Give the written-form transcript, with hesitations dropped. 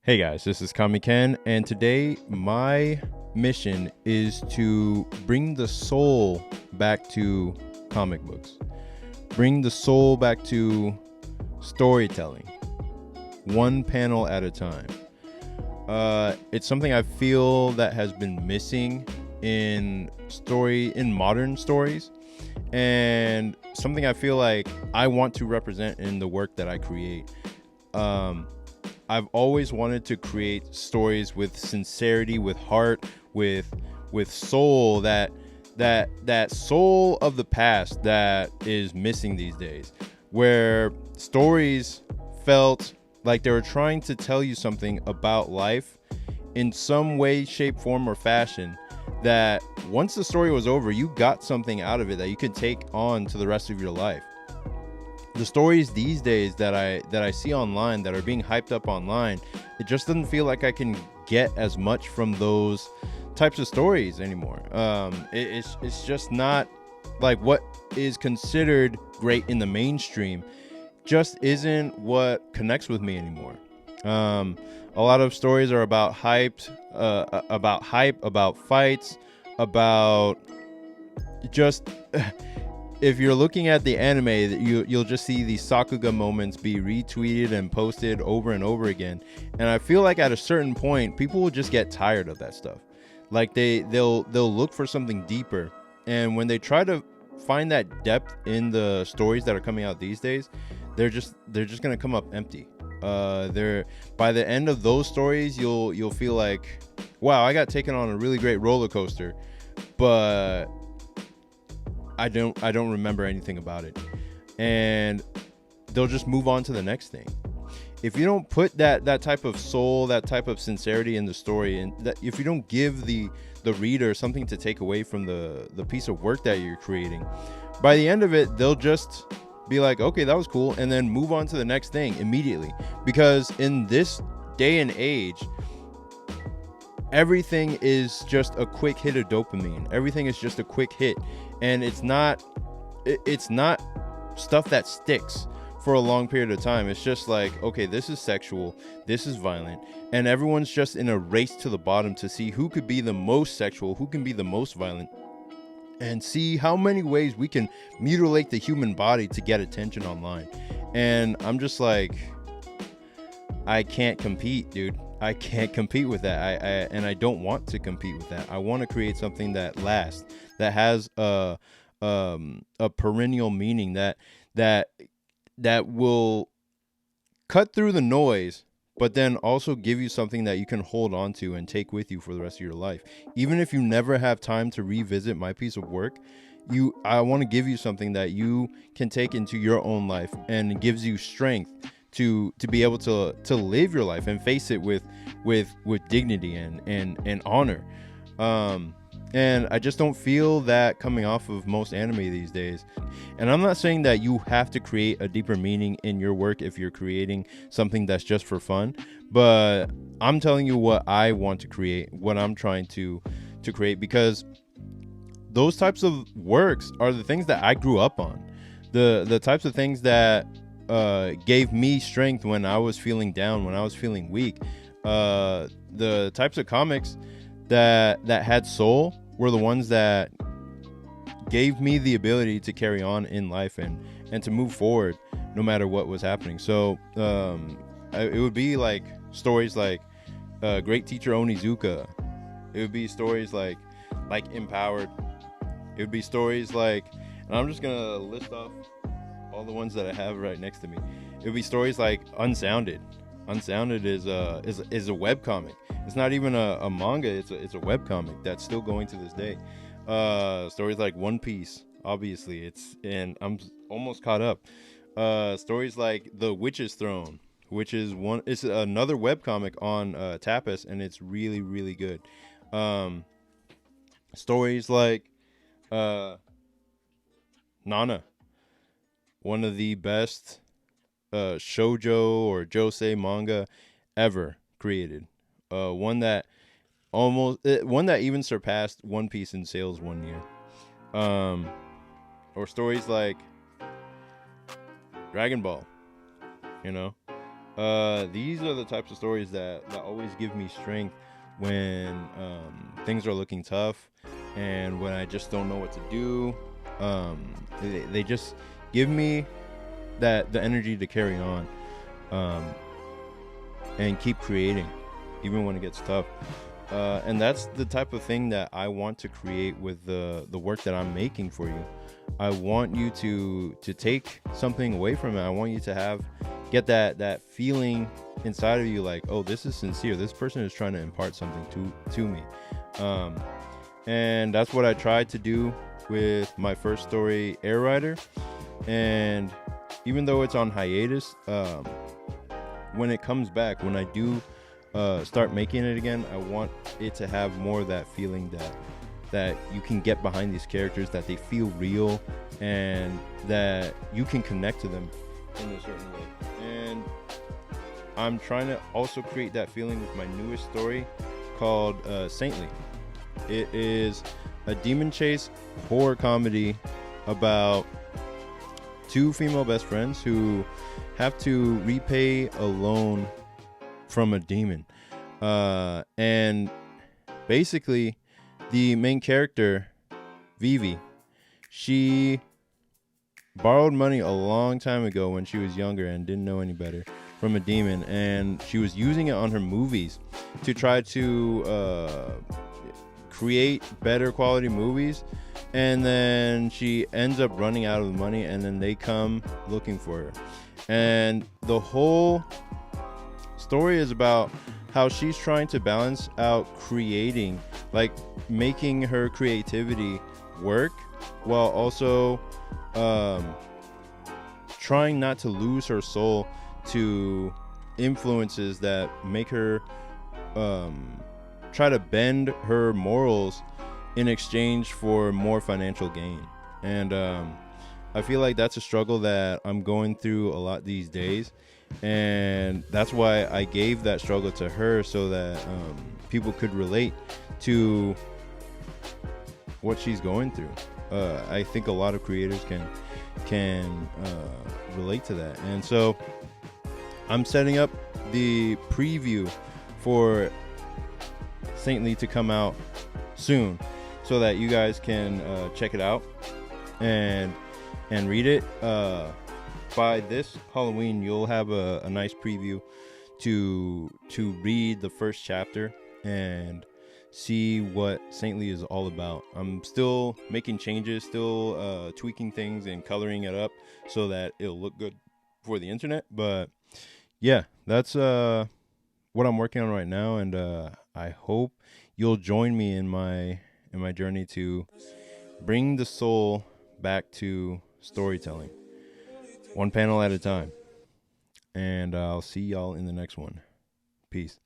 Hey guys, this is Kami Ken, and today my mission is to bring the soul back to comic books. Bring the soul back to storytelling, one panel at a time. It's something I feel that has been missing in modern stories, and something I feel like I want to represent in the work that I create. I've always wanted to create stories with sincerity, with heart, with soul, that soul of the past that is missing these days, where stories felt like they were trying to tell you something about life in some way, shape, form, or fashion, that once the story was over, you got something out of it that you could take on to the rest of your life. The stories these days that I see online, that are being hyped up online, it just doesn't feel like I can get as much from those types of stories anymore. It's just not like what is considered great in the mainstream just isn't what connects with me anymore. A lot of stories are about hype, about fights, about just if you're looking at the anime, you'll just see these Sakuga moments be retweeted and posted over and over again. And I feel like at a certain point, people will just get tired of that stuff. Like they'll look for something deeper. And when they try to find that depth in the stories that are coming out these days, they're just gonna come up empty. They're by the end of those stories, you'll feel like, wow, I got taken on a really great roller coaster, but I don't remember anything about it, and they'll just move on to the next thing. If you don't put that type of soul, that type of sincerity in the story, and that if you don't give the reader something to take away from the piece of work that you're creating, by the end of it, they'll just be like, okay, that was cool, and then move on to the next thing immediately. Because in this day and age, everything is just a quick hit of dopamine. Everything is just a quick hit, and it's not stuff that sticks for a long period of time. It's just like, okay, this is sexual, this is violent, and everyone's just in a race to the bottom to see who could be the most sexual, who can be the most violent, and see how many ways we can mutilate the human body to get attention online. And I'm just like, I can't compete, dude. I can't compete with that. And I don't want to compete with that. I want to create something that lasts, that has a perennial meaning, that will cut through the noise, but then also give you something that you can hold on to and take with you for the rest of your life. Even if you never have time to revisit my piece of work, I want to give you something that you can take into your own life, and it gives you strength to be able to live your life and face it with dignity and honor. And I just don't feel that coming off of most anime these days. And I'm not saying that you have to create a deeper meaning in your work if you're creating something that's just for fun, but I'm telling you what I want to create, what I'm trying to create, because those types of works are the things that I grew up on, the types of things that gave me strength when I was feeling down, when I was feeling weak. The types of comics that had soul were the ones that gave me the ability to carry on in life and to move forward no matter what was happening. So it would be like stories like Great Teacher Onizuka. It would be stories like Empowered. It would be stories like, and I'm just gonna list off all the ones that I have right next to me. It would be stories like Unsounded. Unsounded is a webcomic. It's not even a manga. It's a webcomic that's still going to this day. Stories like One Piece, obviously, and I'm almost caught up. Stories like The Witch's Throne, which is it's another webcomic on Tapas, and it's really, really good. Stories like Nana, one of the best shoujo or josei manga ever created. One that even surpassed One Piece in sales one year. Or stories like Dragon Ball, These are the types of stories that always give me strength when things are looking tough and when I just don't know what to do. They just give me the energy to carry on, um, and keep creating, even when it gets tough. And that's the type of thing that I want to create with the work that I'm making for you. I want you to take something away from it. I want you to get that feeling inside of you, like, oh, this is sincere. This person is trying to impart something to me. And that's what I tried to do with my first story, Air Rider. And even though it's on hiatus, when it comes back, when I do start making it again, I want it to have more of that feeling that you can get behind these characters, that they feel real, and that you can connect to them in a certain way. And I'm trying to also create that feeling with my newest story called Saintly. It is a demon chase horror comedy about two female best friends who have to repay a loan from a demon. And basically, the main character, Vivi, she borrowed money a long time ago when she was younger and didn't know any better from a demon, and she was using it on her movies to try to create better quality movies. And then she ends up running out of the money, and then they come looking for her. And the whole story is about how she's trying to balance out creating, like making her creativity work, while also trying not to lose her soul to influences that make her try to bend her morals in exchange for more financial gain. And I feel like that's a struggle that I'm going through a lot these days, and that's why I gave that struggle to her, so that people could relate to what she's going through. I think a lot of creators can relate to that. And so I'm setting up the preview for Saintly to come out soon, so that you guys can check it out and read it. By this Halloween, you'll have a nice preview to read the first chapter and see what Saintly is all about. I'm still making changes, still tweaking things and coloring it up so that it'll look good for the internet. But yeah, that's what I'm working on right now, and I hope you'll join me in my journey to bring the soul back to storytelling, one panel at a time. And I'll see y'all in the next one. Peace.